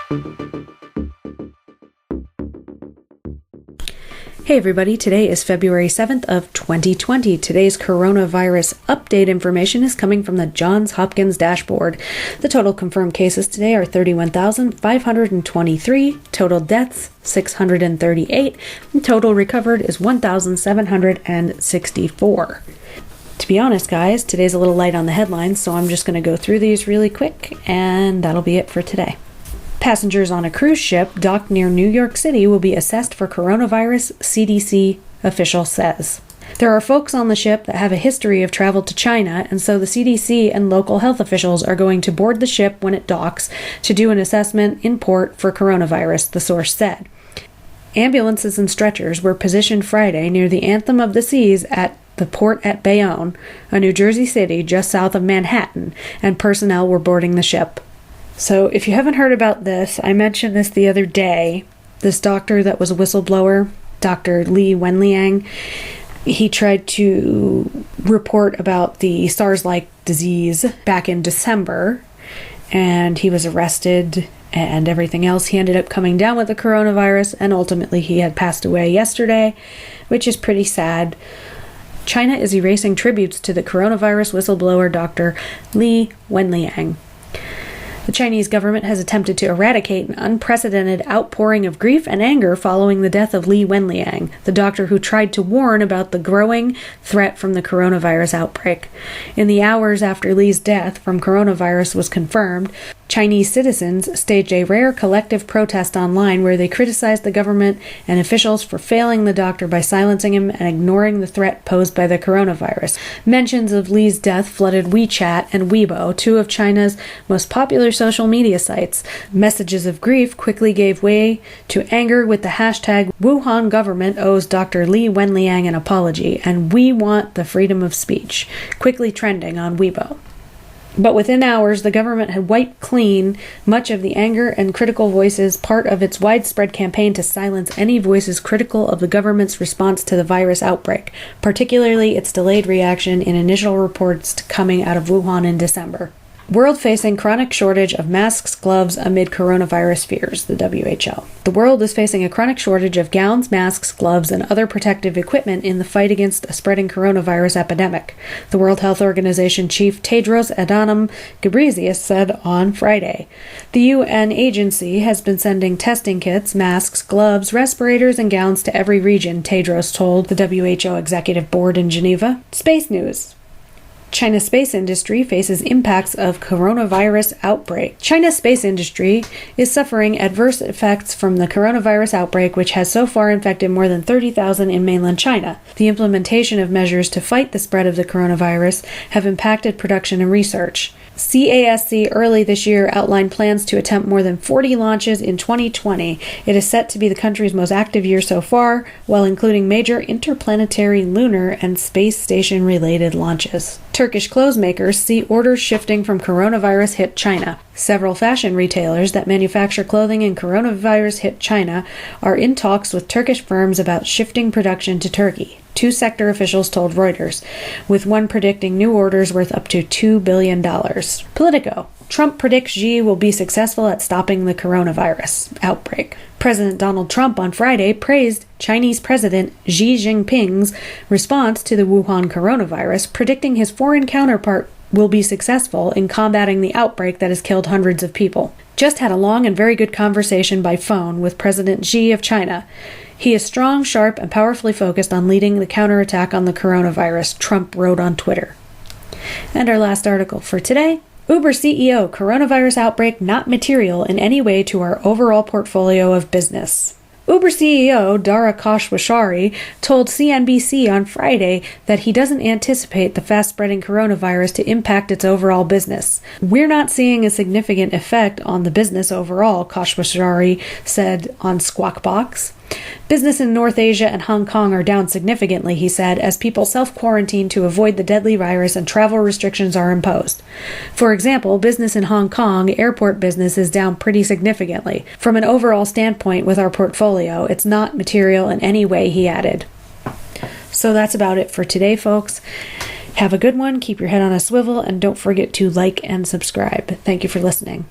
Hey everybody, today is February 7th of 2020. Today's coronavirus update information is coming from the Johns Hopkins dashboard. The total confirmed cases today are 31,523, total deaths 638, and total recovered is 1,764. To be honest, guys, today's a little light on the headlines, so I'm just going to go through these really quick, and that'll be it for today. Passengers on a cruise ship docked near New York City will be assessed for coronavirus, CDC official says. There are folks on the ship that have a history of travel to China, and so the CDC and local health officials are going to board the ship when it docks to do an assessment in port for coronavirus, the source said. Ambulances and stretchers were positioned Friday near the Anthem of the Seas at the port at Bayonne, a New Jersey city just south of Manhattan, and personnel were boarding the ship. So if you haven't heard about this, I mentioned this the other day. This doctor that was a whistleblower, Dr. Lee Wen Liang, he tried to report about the SARS-like disease back in December, and he was arrested and everything else. He ended up coming down with the coronavirus, and ultimately he had passed away yesterday, which is pretty sad. China is erasing tributes to the coronavirus whistleblower Dr. Lee Wen Liang. The Chinese government has attempted to eradicate an unprecedented outpouring of grief and anger following the death of Lee Wen Liang, the doctor who tried to warn about the growing threat from the coronavirus outbreak. In the hours after Lee's death from coronavirus was confirmed, Chinese citizens staged a rare collective protest online where they criticized the government and officials for failing the doctor by silencing him and ignoring the threat posed by the coronavirus. Mentions of Lee's death flooded WeChat and Weibo, two of China's most popular social media sites. Messages of grief quickly gave way to anger with the hashtag Wuhan government owes Dr. Lee Wen Liang an apology and we want the freedom of speech, quickly trending on Weibo. But within hours, the government had wiped clean much of the anger and critical voices, part of its widespread campaign to silence any voices critical of the government's response to the virus outbreak, particularly its delayed reaction in initial reports coming out of Wuhan in December. World facing chronic shortage of masks, gloves amid coronavirus fears, the WHO. The world is facing a chronic shortage of gowns, masks, gloves, and other protective equipment in the fight against a spreading coronavirus epidemic, the World Health Organization chief Tedros Adhanom Ghebreyesus said on Friday. The UN agency has been sending testing kits, masks, gloves, respirators, and gowns to every region, Tedros told the WHO Executive Board in Geneva. Space news. China's space industry faces impacts of coronavirus outbreak. China's space industry is suffering adverse effects from the coronavirus outbreak, which has so far infected more than 30,000 in mainland China. The implementation of measures to fight the spread of the coronavirus have impacted production and research. CASC early this year outlined plans to attempt more than 40 launches in 2020. It is set to be the country's most active year so far, while including major interplanetary, lunar, and space station-related launches. Turkish clothes makers see orders shifting from coronavirus hit China. Several fashion retailers that manufacture clothing in coronavirus hit China are in talks with Turkish firms about shifting production to Turkey, two sector officials told Reuters, with one predicting new orders worth up to $2 billion. Politico. Trump predicts Xi will be successful at stopping the coronavirus outbreak. President Donald Trump on Friday praised Chinese President Xi Jinping's response to the Wuhan coronavirus, predicting his foreign counterpart will be successful in combating the outbreak that has killed hundreds of people. Just had a long and very good conversation by phone with President Xi of China. He is strong, sharp, and powerfully focused on leading the counterattack on the coronavirus, Trump wrote on Twitter. And our last article for today. Uber CEO, coronavirus outbreak not material in any way to our overall portfolio of business. Uber CEO Dara Khosrowshahi told CNBC on Friday that he doesn't anticipate the fast-spreading coronavirus to impact its overall business. We're not seeing a significant effect on the business overall, Khosrowshahi said on Squawk Box. Business in North Asia and Hong Kong are down significantly, he said, as people self-quarantine to avoid the deadly virus and travel restrictions are imposed. For example, business in Hong Kong, airport business, is down pretty significantly. From an overall standpoint with our portfolio, it's not material in any way, he added. So that's about it for today, folks. Have a good one, keep your head on a swivel, and don't forget to like and subscribe. Thank you for listening.